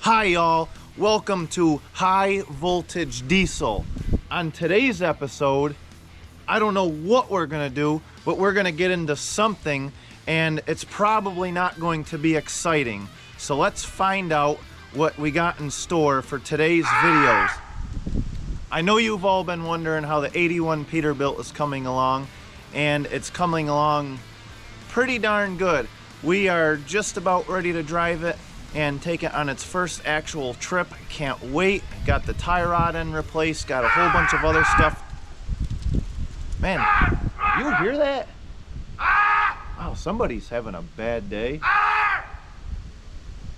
Hi y'all, welcome to High Voltage Diesel. On today's episode, I don't know what we're gonna do, but we're gonna get into something and it's probably not going to be exciting. So let's find out what we got in store for today's videos. I know you've all been wondering how the 81 Peterbilt is coming along, and it's coming along pretty darn good. We are just about ready to drive it and take it on its first actual trip. Can't wait. Got the tie rod end replaced, got a whole bunch of other stuff. Man, you hear that? Wow, somebody's having a bad day.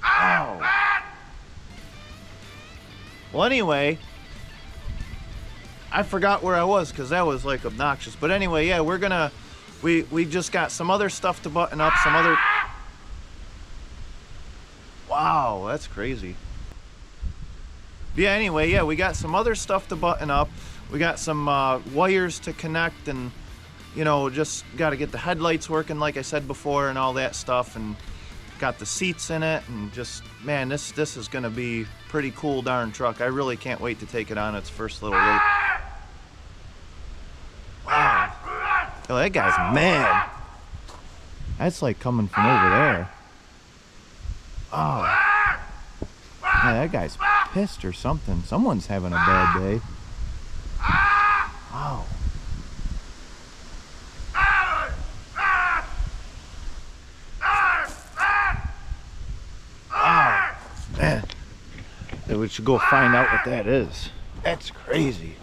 Wow. Well, anyway, I forgot where I was because that was like obnoxious. But anyway, yeah, we just got some other stuff to button up, some other... Wow, that's crazy. Yeah, anyway, yeah, we got some other stuff to button up. We got some wires to connect and, you know, just got to get the headlights working like I said before and all that stuff, and got the seats in it, and just, man, this is going to be pretty cool darn truck. I really can't wait to take it on its first little road. Wow. Oh, that guy's mad. That's like coming from over there. Oh. Yeah, that guy's pissed or something. Someone's having a bad day. Wow. Oh, man. We should go find out what that is. That's crazy.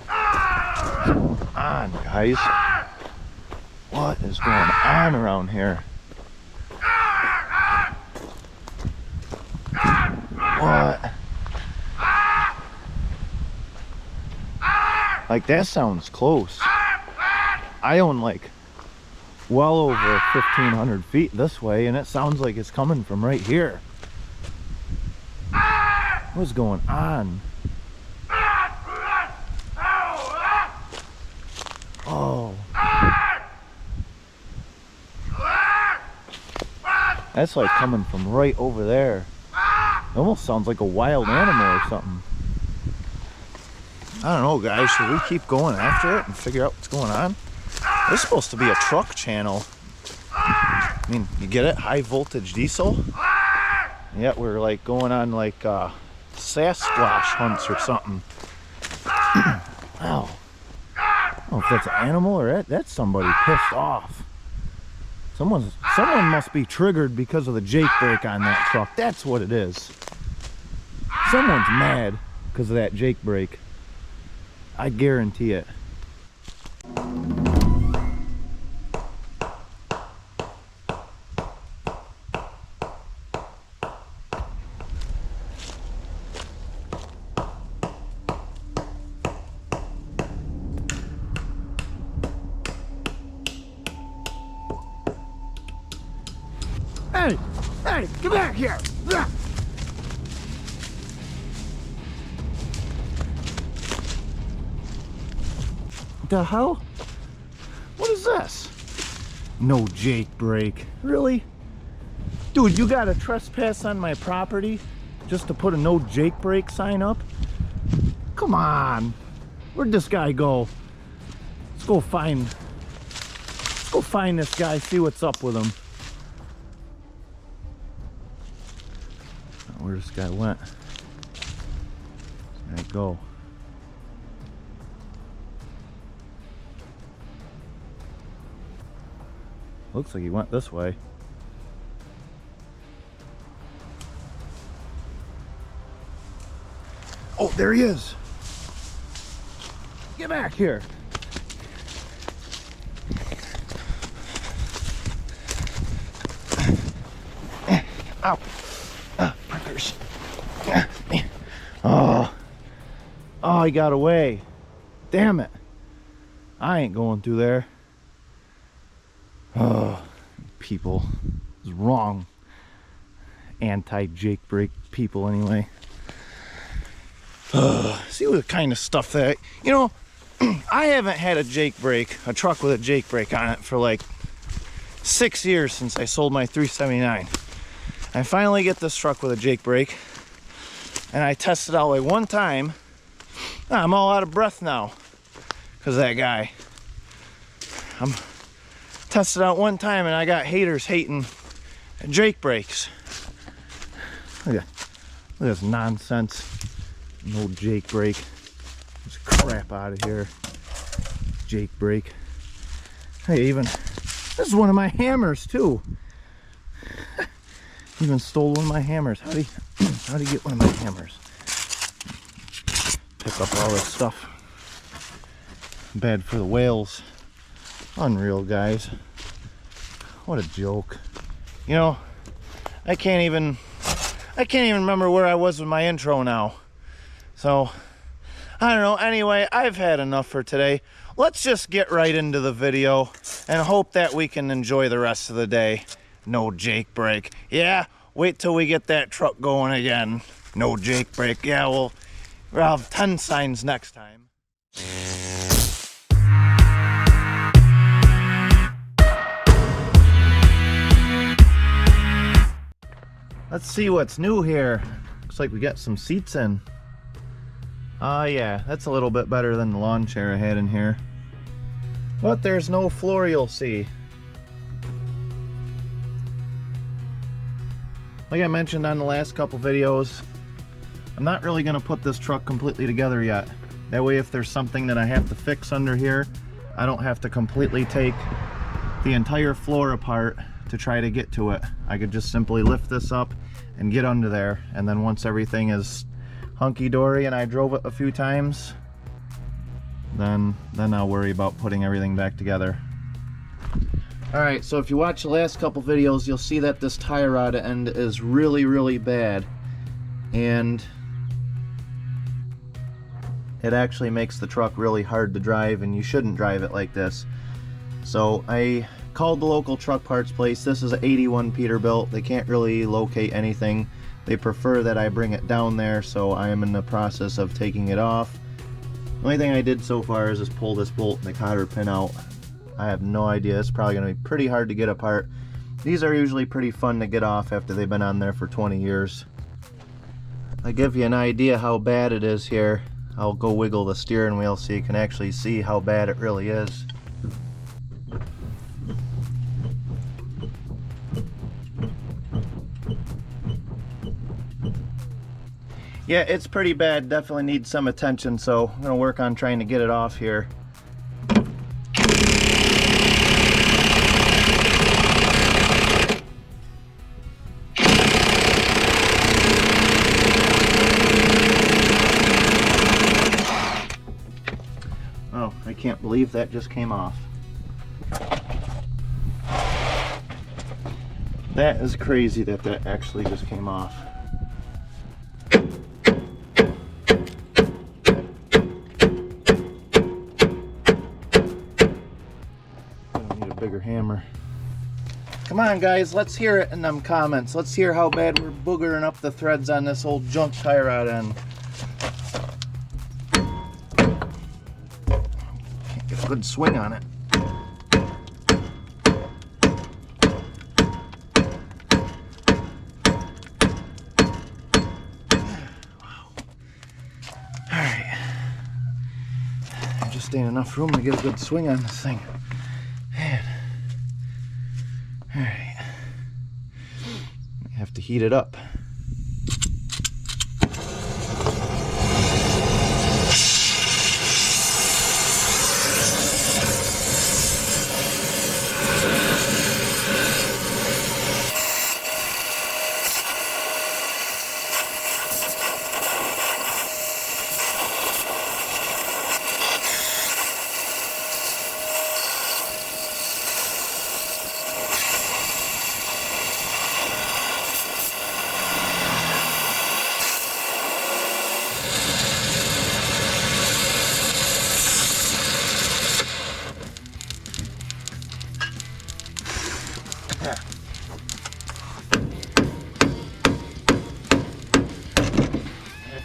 What's going on, guys? What is going on around here? What? Like, that sounds close. I own like well over 1,500 feet this way, and it sounds like it's coming from right here. What's going on? Oh. That's like coming from right over there. It almost sounds like a wild animal or something. I don't know, guys. Should we keep going after it and figure out what's going on? This is supposed to be a truck channel. I mean, you get it? High voltage diesel? Yet we're like going on like Sasquatch hunts or something. Wow. I don't know if that's an animal or that's somebody pissed off. Someone must be triggered because of the Jake brake on that truck. That's what it is. Someone's mad because of that Jake brake. I guarantee it. Hey, get back here! The hell? What is this? No Jake brake. Really? Dude, you got a trespass on my property just to put a no Jake brake sign up? Come on. Where'd this guy go? Let's go find this guy, see what's up with him. Where this guy went. There you go. Looks like he went this way. Oh, there he is. Get back here. Ow. Prickers. Oh, he got away. Damn it. I ain't going through there. Oh, people. It's wrong. Anti Jake brake people, anyway. See what kind of stuff that, you know, I haven't had a Jake brake, a truck with a Jake brake on it for like 6 years since I sold my 379. I finally get this truck with a Jake brake, and I tested out like one time. I'm all out of breath now because of that guy. I'm tested out one time and I got haters hating Jake brakes. Look at this nonsense. No Jake brake. This crap out of here. Jake brake. Hey, even this is one of my hammers too. Even stole one of my hammers. How'd he get one of my hammers? Pick up all this stuff. Bad for the whales. Unreal, guys. What a joke. You know, I can't even remember where I was with my intro now. So, I don't know. Anyway, I've had enough for today. Let's just get right into the video and hope that we can enjoy the rest of the day. No Jake brake. Yeah, wait till we get that truck going again. No Jake brake. Yeah, we'll have 10 signs next time. Let's see what's new here. Looks like we got some seats in. Yeah, that's a little bit better than the lawn chair I had in here. But there's no floor, you'll see. Like I mentioned on the last couple videos, I'm not really gonna put this truck completely together yet. That way if there's something that I have to fix under here, I don't have to completely take the entire floor apart to try to get to it. I could just simply lift this up and get under there, and then once everything is hunky-dory and I drove it a few times, then I'll worry about putting everything back together. Alright, so if you watch the last couple videos, you'll see that this tie rod end is really bad, and it actually makes the truck really hard to drive, and you shouldn't drive it like this. So I called the local truck parts place. This is an 81 Peterbilt. They can't really locate anything. They prefer that I bring it down there, so I am in the process of taking it off. The only thing I did so far is just pull this bolt and the cotter pin out. I have no idea. It's probably going to be pretty hard to get apart. These are usually pretty fun to get off after they've been on there for 20 years. I'll give you an idea how bad it is here. I'll go wiggle the steering wheel so you can actually see how bad it really is. Yeah, it's pretty bad. Definitely needs some attention, so I'm going to work on trying to get it off here. Oh, I can't believe that just came off. That is crazy that that actually just came off. Bigger hammer. Come on guys, let's hear it in them comments. Let's hear how bad we're boogering up the threads on this old junk tie rod end. Can't get a good swing on it. Wow. Alright. There just ain't enough room to get a good swing on this thing. Man. Alright. Have to heat it up.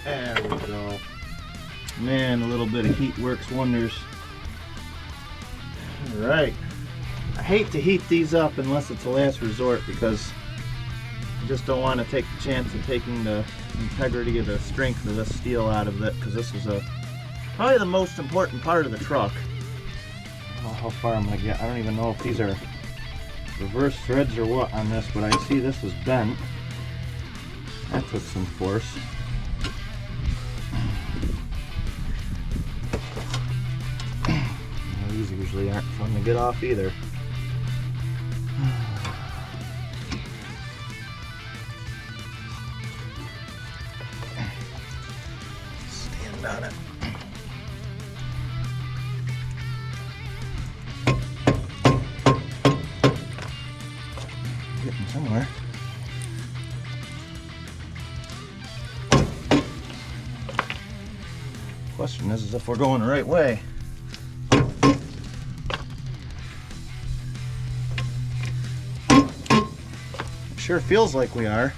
There we go. Man, a little bit of heat works wonders. Alright. I hate to heat these up unless it's a last resort because I just don't want to take the chance of taking the integrity of the strength of this steel out of it, because this is probably the most important part of the truck. I don't know how far I'm going to get. I don't even know if these are reverse threads or what on this, but I see this is bent. That took some force. These usually aren't fun to get off either. Stand on it. Getting somewhere. Question is if we're going the right way. Sure feels like we are.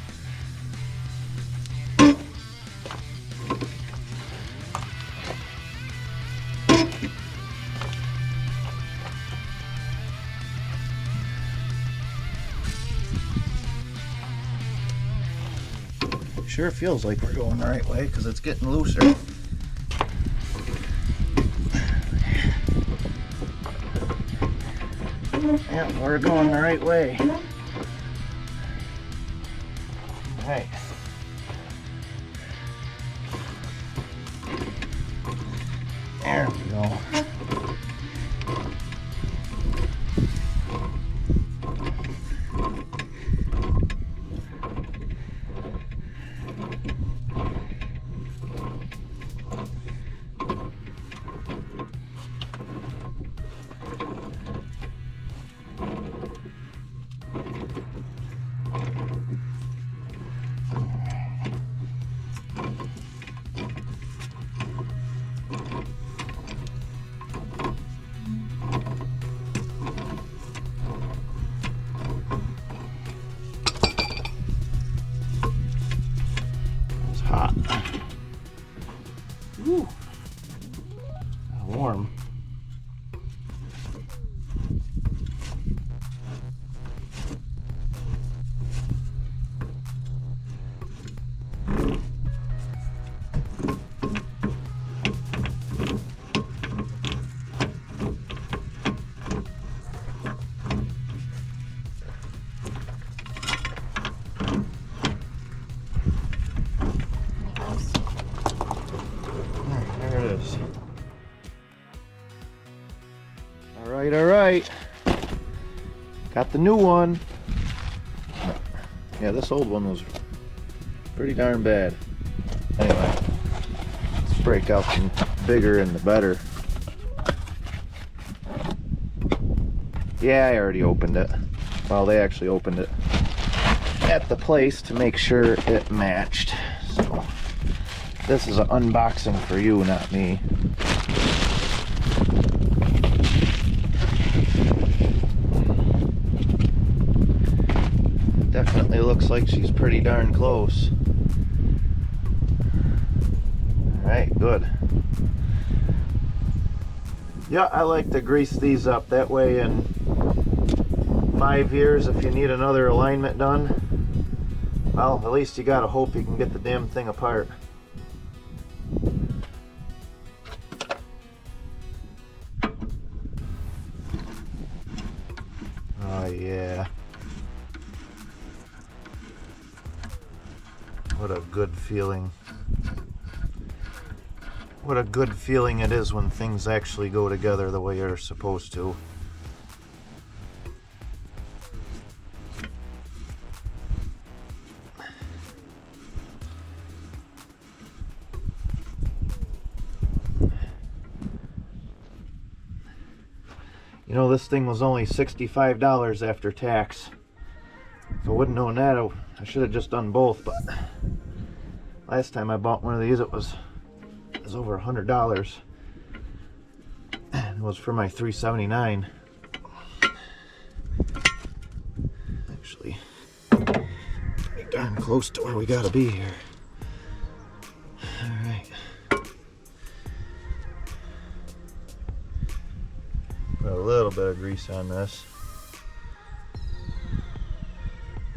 Sure feels like we're going the right way because it's getting looser. Yeah, we're going the right way. Right. There we go. Hot. Woo. Warm. All right. Got the new one. Yeah, this old one was pretty darn bad. Anyway, let's break out some bigger and the better. Yeah, I already opened it. Well, they actually opened it at the place to make sure it matched. So this is an unboxing for you, not me. Definitely looks like she's pretty darn close. Alright, good. Yeah, I like to grease these up. That way in 5 years, if you need another alignment done, well, at least you gotta hope you can get the damn thing apart. Oh yeah. What a good feeling. What a good feeling it is when things actually go together the way they're supposed to. You know, this thing was only $65 after tax. If I wouldn't known that, I should have just done both, but last time I bought one of these, it was over $100. And it was for my 379. Actually, pretty darn close to where we gotta be here. Alright. Put a little bit of grease on this.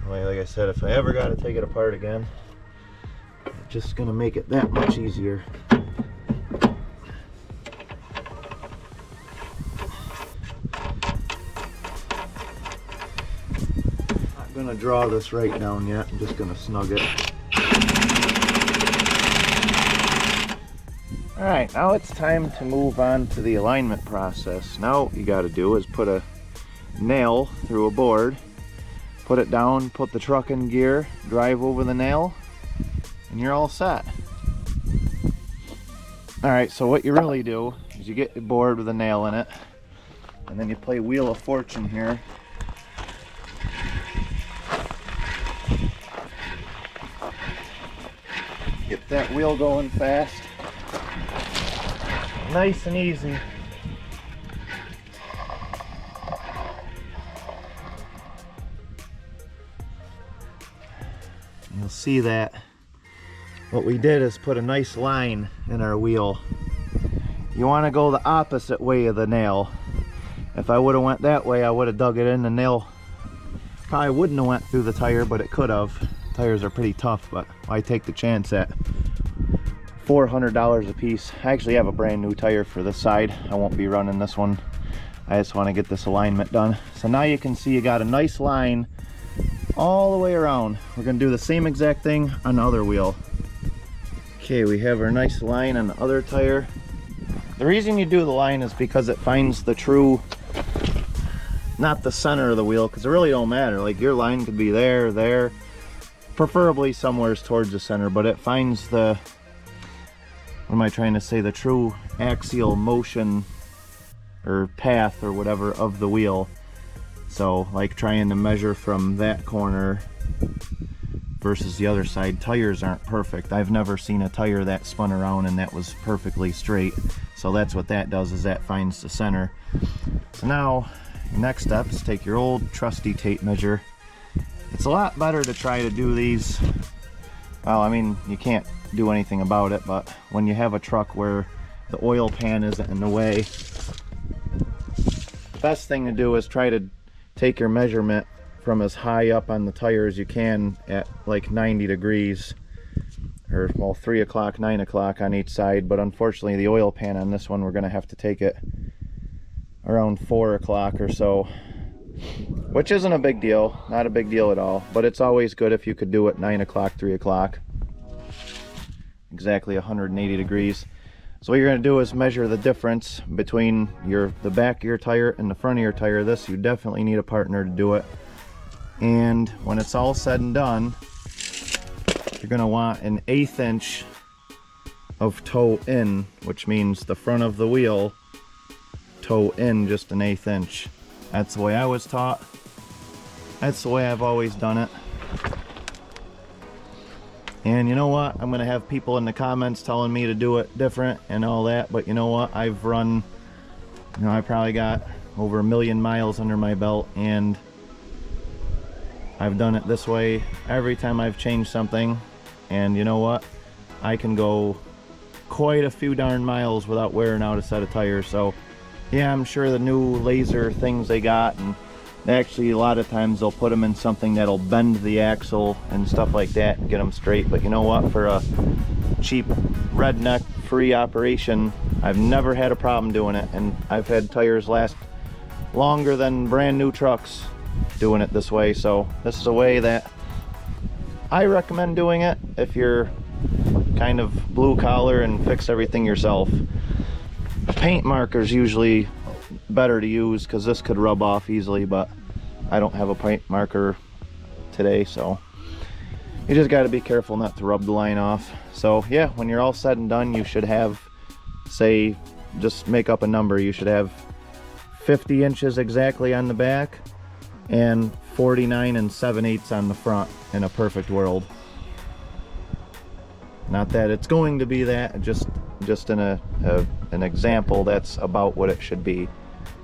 Like I said, if I ever got to take it apart again, it's just gonna make it that much easier. Not gonna draw this right down yet. I'm just gonna snug it. All right, now it's time to move on to the alignment process. Now what you got to do is put a nail through a board, put it down, put the truck in gear, drive over the nail, and you're all set. All right, so what you really do is you get your board with a nail in it, and then you play Wheel of Fortune here. Get that wheel going fast. Nice and easy. You'll see that what we did is put a nice line in our wheel. You want to go the opposite way of the nail. If I would have went that way, I would have dug it in. The nail probably wouldn't have went through the tire, but it could have. Tires are pretty tough, but I take the chance at $400 a piece. I actually have a brand new tire for this side. I won't be running this one. I just want to get this alignment done. So now you can see you got a nice line all the way around. We're going to do the same exact thing on the other wheel. Okay, we have our nice line on the other tire. The reason you do the line is because it finds the true, not the center of the wheel, because it really don't matter. Like your line could be there, there, preferably somewhere towards the center, but it finds the, what am I trying to say, the true axial motion or path or whatever of the wheel. So like trying to measure from that corner versus the other side, tires aren't perfect. I've never seen a tire that spun around and that was perfectly straight. So that's what that does, is that finds the center. So now your next step is take your old trusty tape measure. It's a lot better to try to do these, well, I mean, you can't do anything about it, but when you have a truck where the oil pan isn't in the way, the best thing to do is try to take your measurement from as high up on the tire as you can at like 90 degrees, or well, 3 o'clock, 9 o'clock on each side. But unfortunately the oil pan on this one, we're going to have to take it around 4 o'clock or so, which isn't a big deal, not a big deal at all, but it's always good if you could do it 9 o'clock, 3 o'clock, exactly 180 degrees. So what you're going to do is measure the difference between the back of your tire and the front of your tire. This, you definitely need a partner to do it. And when it's all said and done, you're going to want an 1/8 inch of toe in, which means the front of the wheel toe in just an 1/8 inch. That's the way I was taught. That's the way I've always done it. And you know what? I'm going to have people in the comments telling me to do it different and all that. But you know what? I've run, you know, I probably got over 1 million miles under my belt. And I've done it this way every time I've changed something. And you know what? I can go quite a few darn miles without wearing out a set of tires. So yeah, I'm sure the new laser things they got, and actually a lot of times they'll put them in something that'll bend the axle and stuff like that and get them straight. But you know what, for a cheap redneck free operation, I've never had a problem doing it, and I've had tires last longer than brand new trucks doing it this way. So this is a way that I recommend doing it if you're kind of blue collar and fix everything yourself. Paint markers usually better to use because this could rub off easily, but I don't have a paint marker today, so you just got to be careful not to rub the line off. So yeah, when you're all said and done, you should have, say, just make up a number, you should have 50 inches exactly on the back and 49 7/8 on the front in a perfect world. Not that it's going to be that, just in an example, that's about what it should be,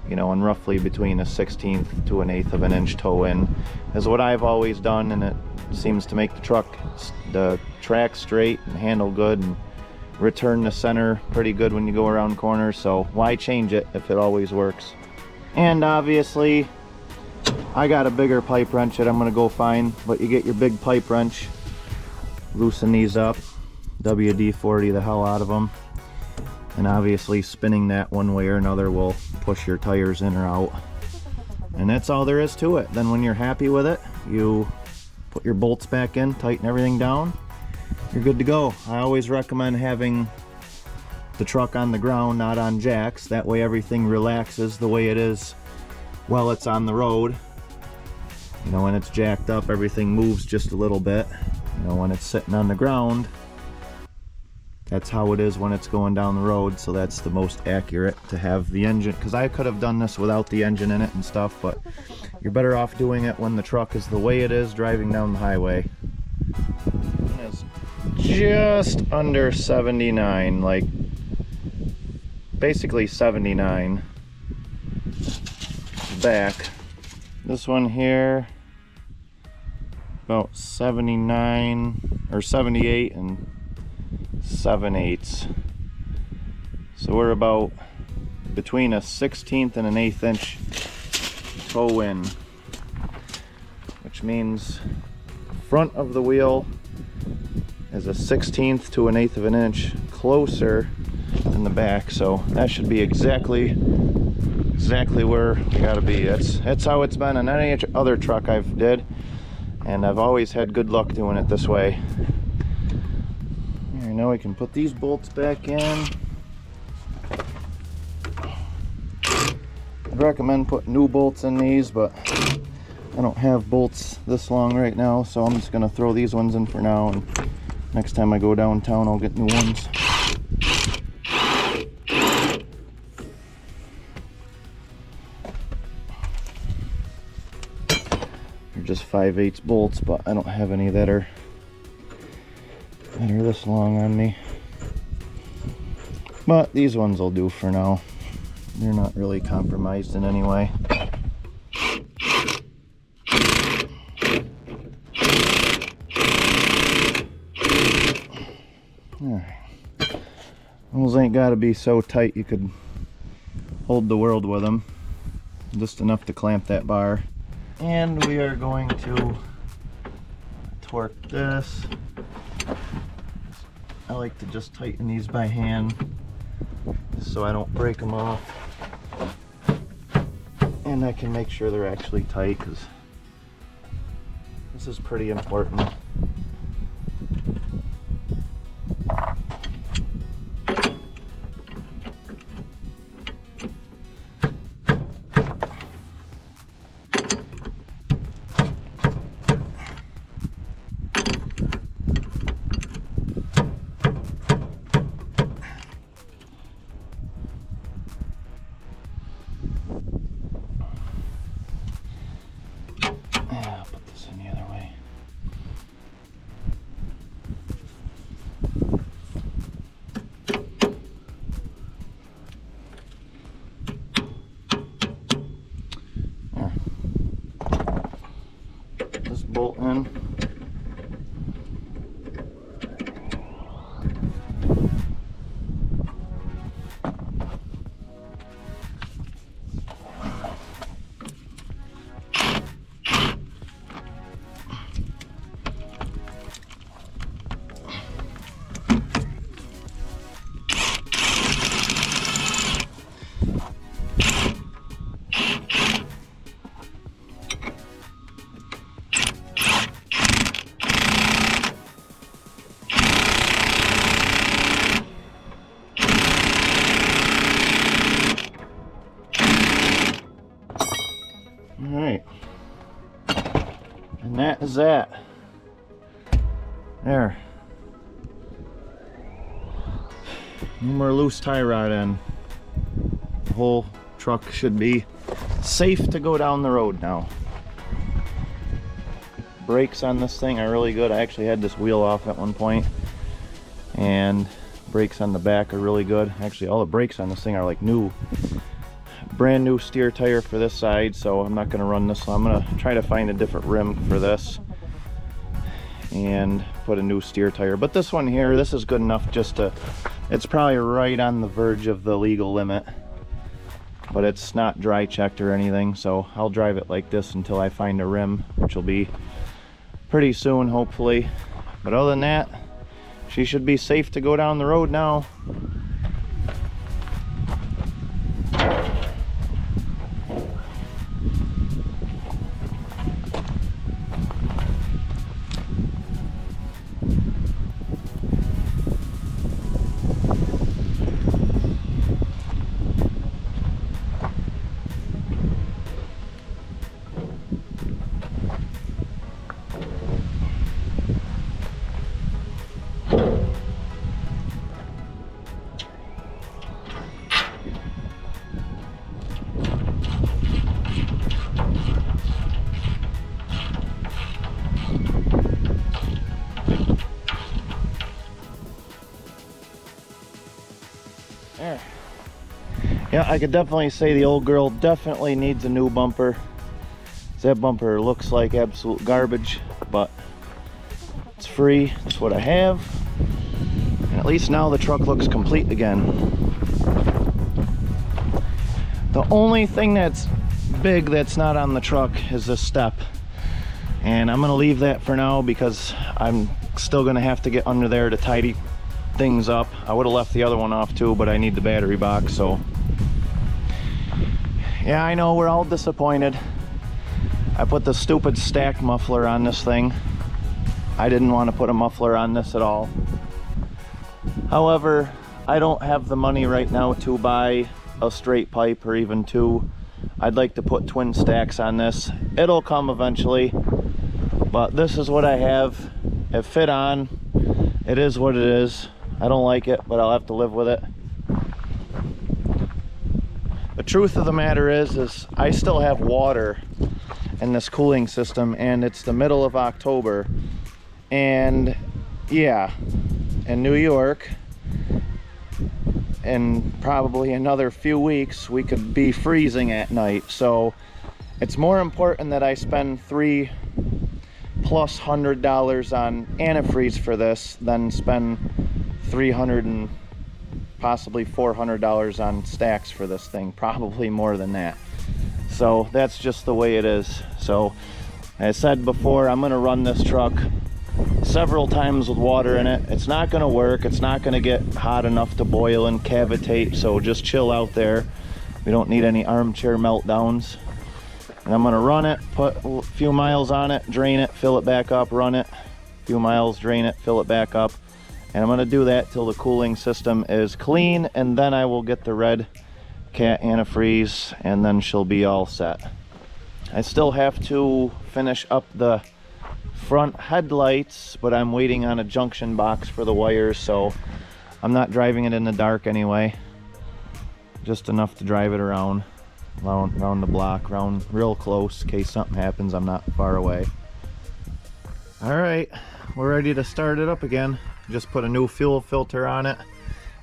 you know, and roughly between a 1/16 to an 1/8 of an inch toe in is what I've always done, and it seems to make the track straight and handle good and return the center pretty good when you go around corners. So why change it if it always works? And obviously I got a bigger pipe wrench that I'm gonna go find, but you get your big pipe wrench, loosen these up, WD-40 the hell out of them, and obviously spinning that one way or another will push your tires in or out. And that's all there is to it. Then when you're happy with it, you put your bolts back in, tighten everything down, you're good to go. I always recommend having the truck on the ground, not on jacks. That way everything relaxes the way it is while it's on the road. You know, when it's jacked up, everything moves just a little bit. You know, when it's sitting on the ground, that's how it is when it's going down the road. So that's the most accurate, to have the engine, because I could have done this without the engine in it and stuff, but you're better off doing it when the truck is the way it is driving down the highway. It's just under 79, like basically 79 back. This one here about 79 or 78 and 7/8. So we're about between a 1/16 and an 1/8 inch toe in, which means front of the wheel is a 1/16 to an 1/8 of an inch closer than the back. So that should be exactly where we gotta be. That's how it's been on any other truck I've did, and I've always had good luck doing it this way. Here, now we can put these bolts back in. I'd recommend putting new bolts in these, but I don't have bolts this long right now, so I'm just gonna throw these ones in for now, and next time I go downtown I'll get new ones. Just 5/8 bolts, but I don't have any that are this long on me. But these ones will do for now. They're not really compromised in any way. Alright. Those ain't gotta be so tight you could hold the world with them. Just enough to clamp that bar. And we are going to torque this. I like to just tighten these by hand so I don't break them off. And I can make sure they're actually tight, because this is pretty important. Bolt in. Alright, and that is that. There. No more loose tie rod end. The whole truck should be safe to go down the road now. Brakes on this thing are really good. I actually had this wheel off at one point, and brakes on the back are really good. Actually, all the brakes on this thing are like new. Brand new steer tire for this side, so I'm not going to run this. I'm going to try to find a different rim for this and put a new steer tire. But this one here, this is good enough just to, it's probably right on the verge of the legal limit. but it's not dry checked or anything, so I'll drive it like this until I find a rim, which will be pretty soon, hopefully. But other than that, she should be safe to go down the road now. There. Yeah, I could definitely say the old girl definitely needs a new bumper. That bumper looks like absolute garbage, but it's free. That's what I have. And at least now the truck looks complete again. The only thing that's big that's not on the truck is this step. And I'm gonna leave that for now because I'm still gonna have to get under there to tidy things up. I would have left the other one off too, but I need the battery box, so yeah, I know we're all disappointed. I put the stupid stack muffler on this thing. I didn't want to put a muffler on this at all. However, I don't have the money right now to buy a straight pipe or even two. I'd like to put twin stacks on this. It'll come eventually, but this is what I have. It fit on. It is what it is. I don't like it, but I'll have to live with it. The truth of the matter is I still have water in this cooling system, and it's the middle of October. And yeah, in New York, in probably another few weeks, we could be freezing at night. So it's more important that I spend $300+ on antifreeze for this than spend $300 and possibly $400 on stacks for this thing, probably more than that. So that's just the way it is. So as I said before, I'm gonna run this truck several times with water in it. It's not gonna work. It's not gonna get hot enough to boil and cavitate, so just chill out there. We don't need any armchair meltdowns. And I'm gonna run it, put a few miles on it, drain it, fill it back up, run it, a few miles, drain it, fill it back up. And I'm gonna do that till the cooling system is clean, and then I will get the red cat antifreeze, and then she'll be all set. I still have to finish up the front headlights, but I'm waiting on a junction box for the wires, so I'm not driving it in the dark anyway. Just enough to drive it around the block, around real close in case something happens. I'm not far away. All right, we're ready to start it up again. Just put a new fuel filter on it.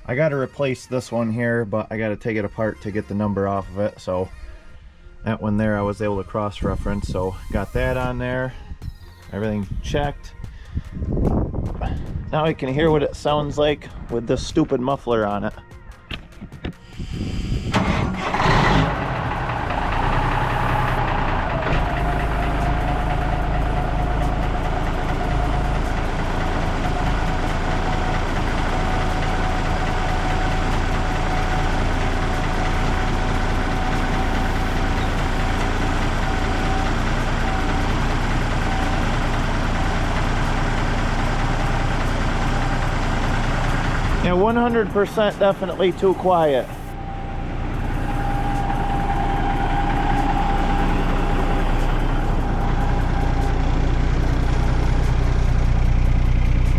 I got to replace this one here, but I got to take it apart to get the number off of it. So that one there I was able to cross-reference, so got that on there. Everything checked. Now I can hear what it sounds like with this stupid muffler on it. Yeah, 100% definitely too quiet.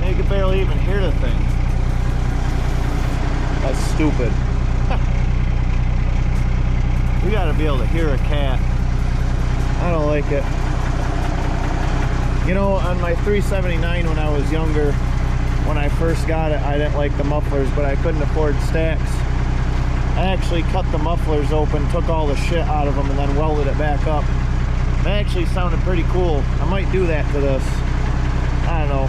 You can barely even hear the thing. That's stupid. You gotta be able to hear a cat. I don't like it. You know, on my 379 when I was younger, when I first got it, I didn't like the mufflers, but I couldn't afford stacks. I actually cut the mufflers open, took all the shit out of them, and then welded it back up. It actually sounded pretty cool. I might do that to this. I don't know.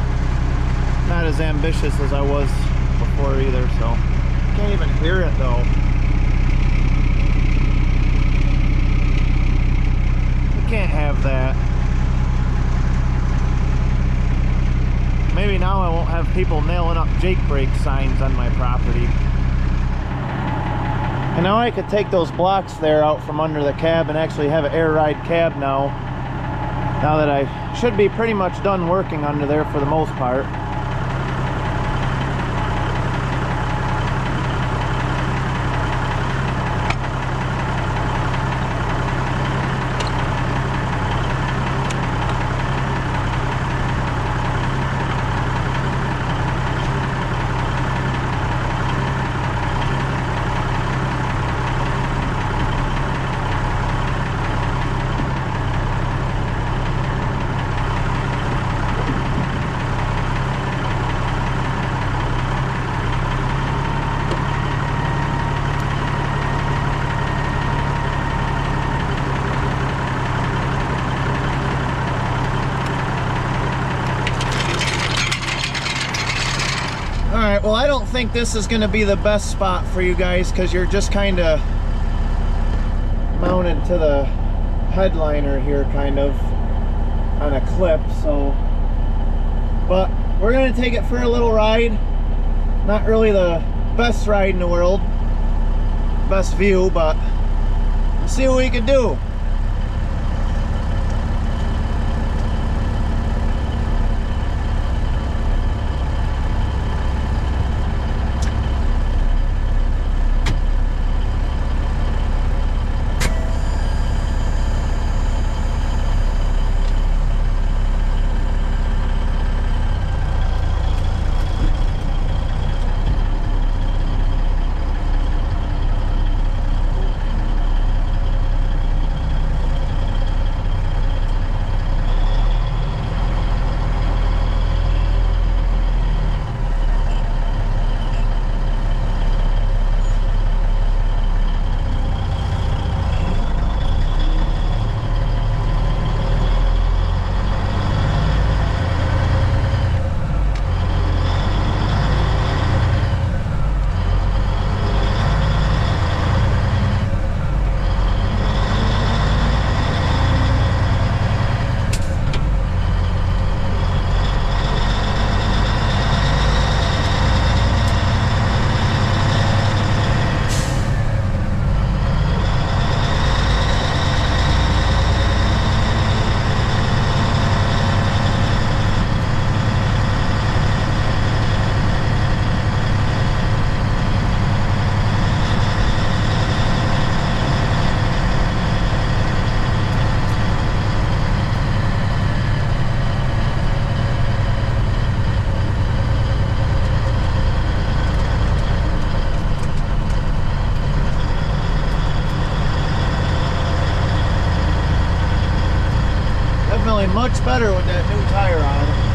Not as ambitious as I was before either, so. Can't even hear it though. can't have that. Maybe now I won't have people nailing up Jake Brake signs on my property. And now I could take those blocks there out from under the cab and actually have an air ride cab now. Now that I should be pretty much done working under there for the most part. Alright, well, I don't think this is going to be the best spot for you guys because you're just kind of mounted to the headliner here, kind of on a clip, so. But we're going to take it for a little ride. Not really the best ride in the world, best view, but we'll see what we can do. Much better with that new tire on.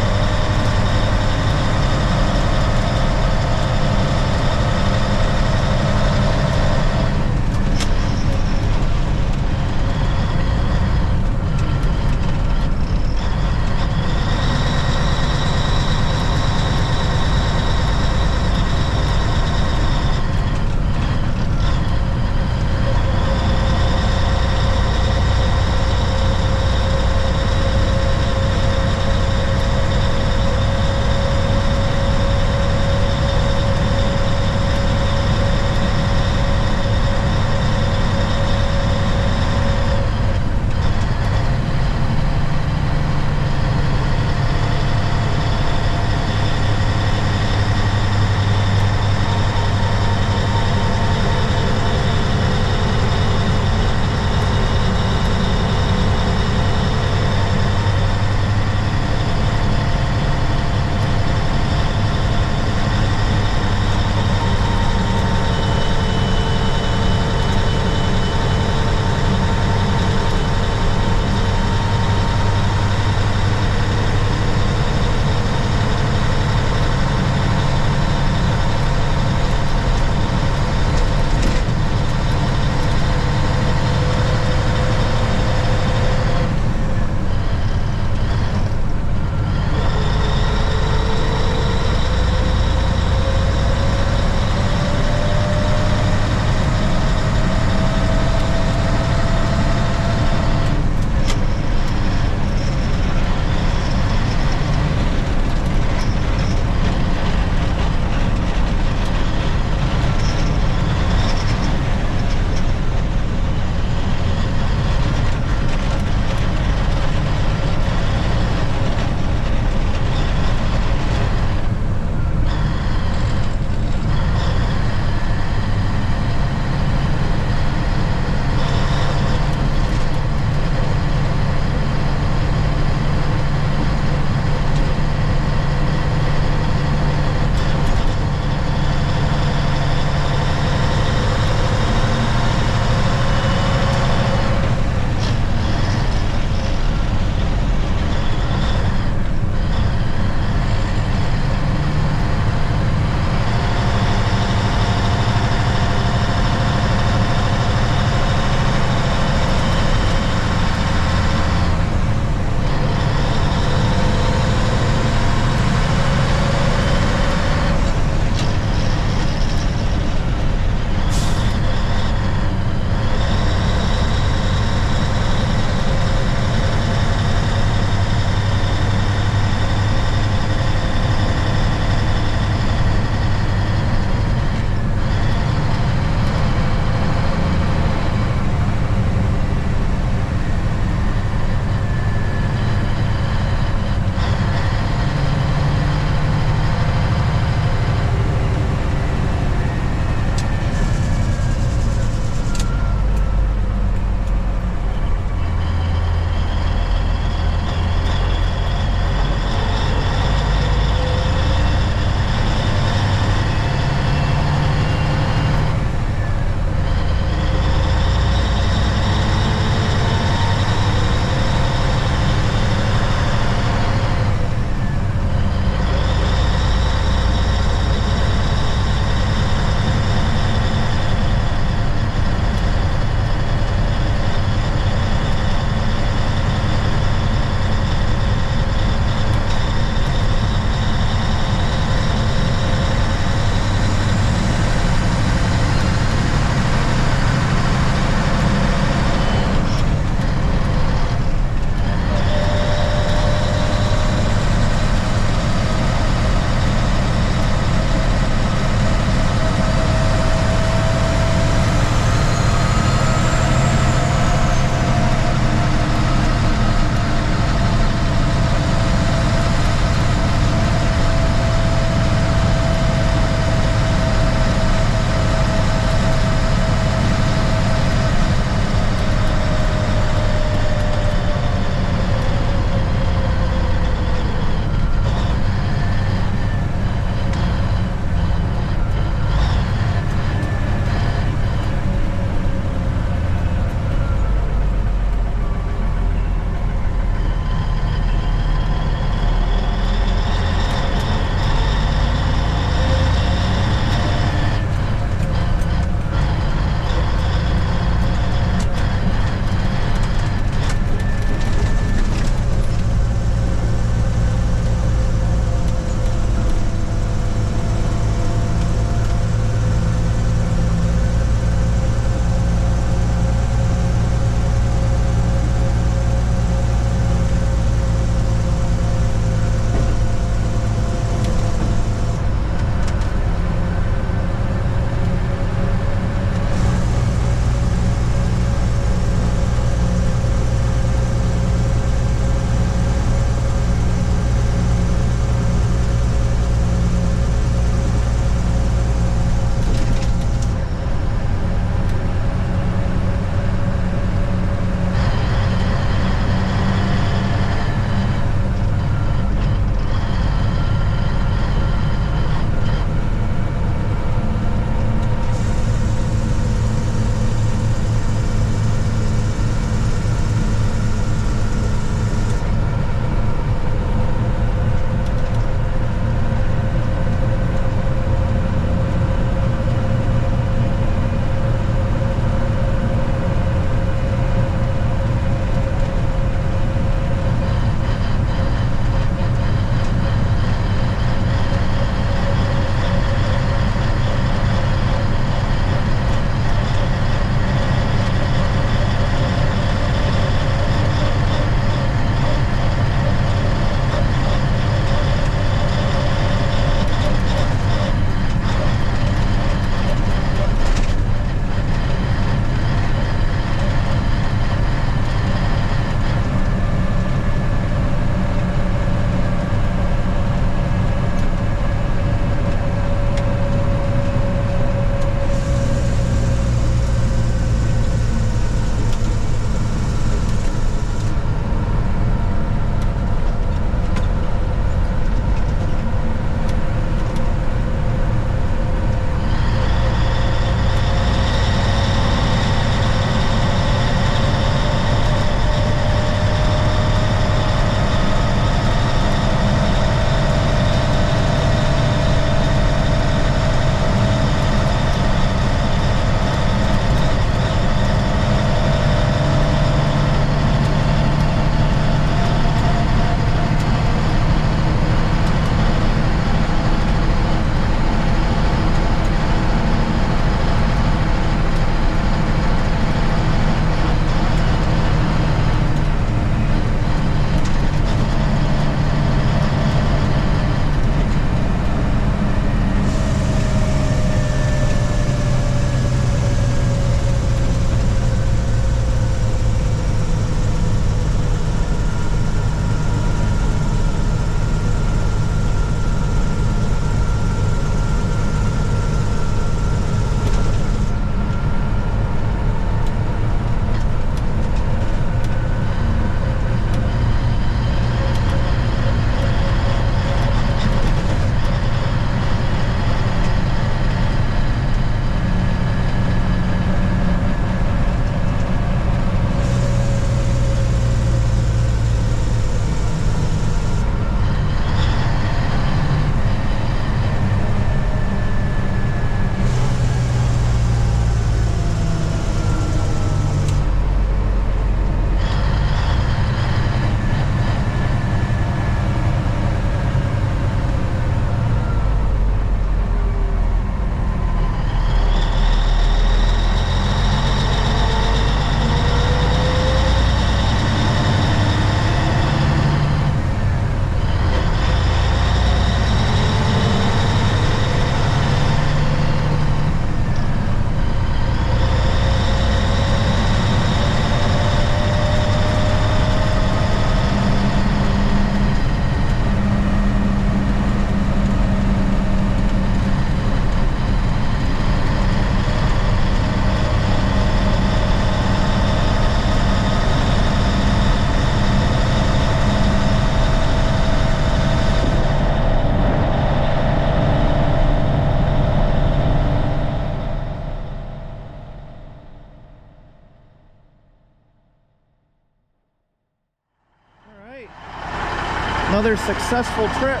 Another successful trip.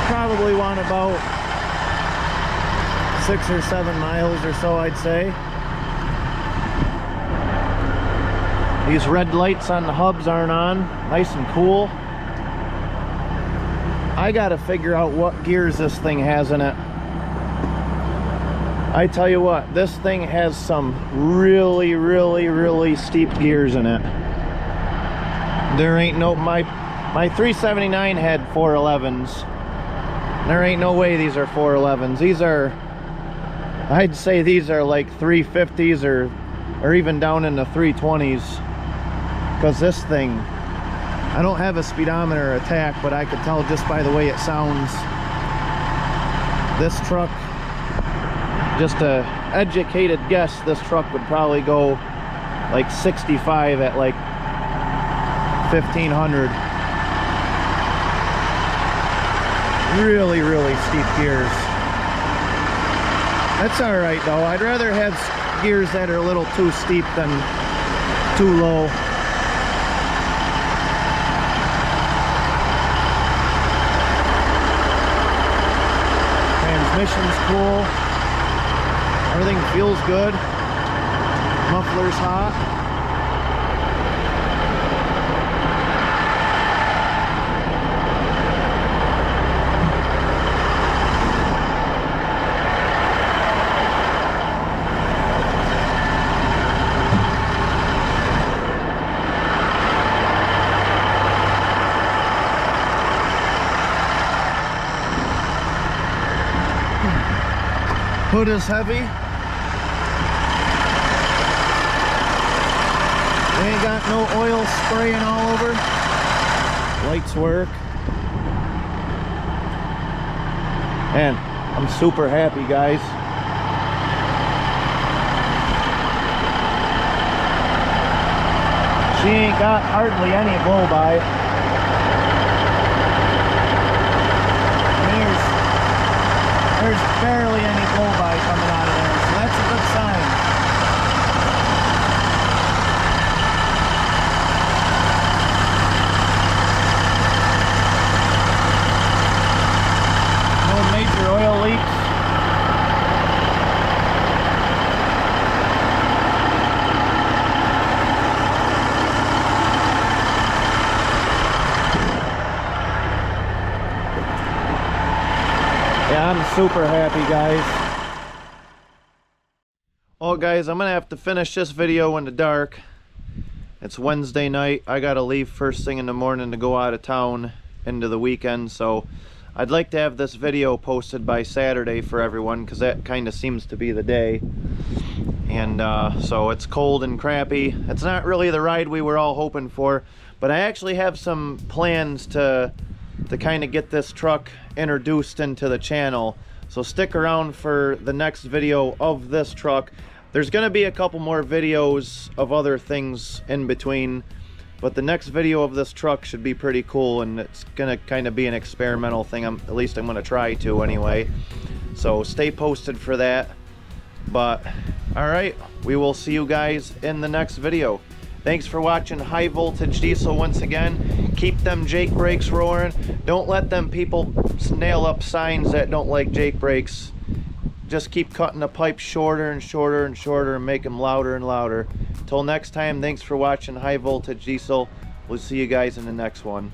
Probably won about 6 or 7 miles or so, I'd say. These red lights on the hubs aren't on. Nice and cool. I gotta figure out what gears this thing has in it. I tell you what, this thing has some really steep gears in it. There ain't no, my 379 had 411s. There ain't no way these are 411s. These are, I'd say these are like 350s or even down in the 320s. Because this thing, I don't have a speedometer attack, but I could tell just by the way it sounds. This truck, just a educated guess, this truck would probably go like 65 at like 1500. Really steep gears. That's all right though. I'd rather have gears that are a little too steep than too low. Transmission's cool. Everything feels good. Muffler's hot. Hood is heavy. They ain't got no oil spraying all over. Lights work. Man, I'm super happy, guys. She ain't got hardly any blow by. There's barely any blow by coming out of there, so that's a good sign. No major oil leaks. Yeah, I'm super happy, guys. Well, guys, I'm gonna have to finish this video in the dark. It's Wednesday night. I gotta leave first thing in the morning to go out of town into the weekend, so I'd like to have this video posted by Saturday for everyone, because that kind of seems to be the day. And so it's cold and crappy. It's not really the ride we were all hoping for, but I actually have some plans to kind of get this truck introduced into the channel. So stick around for the next video of this truck. There's gonna be a couple more videos of other things in between, but the next video of this truck should be pretty cool, and it's gonna kind of be an experimental thing. At least I'm gonna try to anyway. So stay posted for that. But all right, we will see you guys in the next video. Thanks for watching High Voltage Diesel once again. Keep them Jake brakes roaring. Don't let them people nail up signs that don't like Jake brakes. Just keep cutting the pipe shorter and shorter and shorter and make them louder and louder. Till next time, thanks for watching High Voltage Diesel. We'll see you guys in the next one.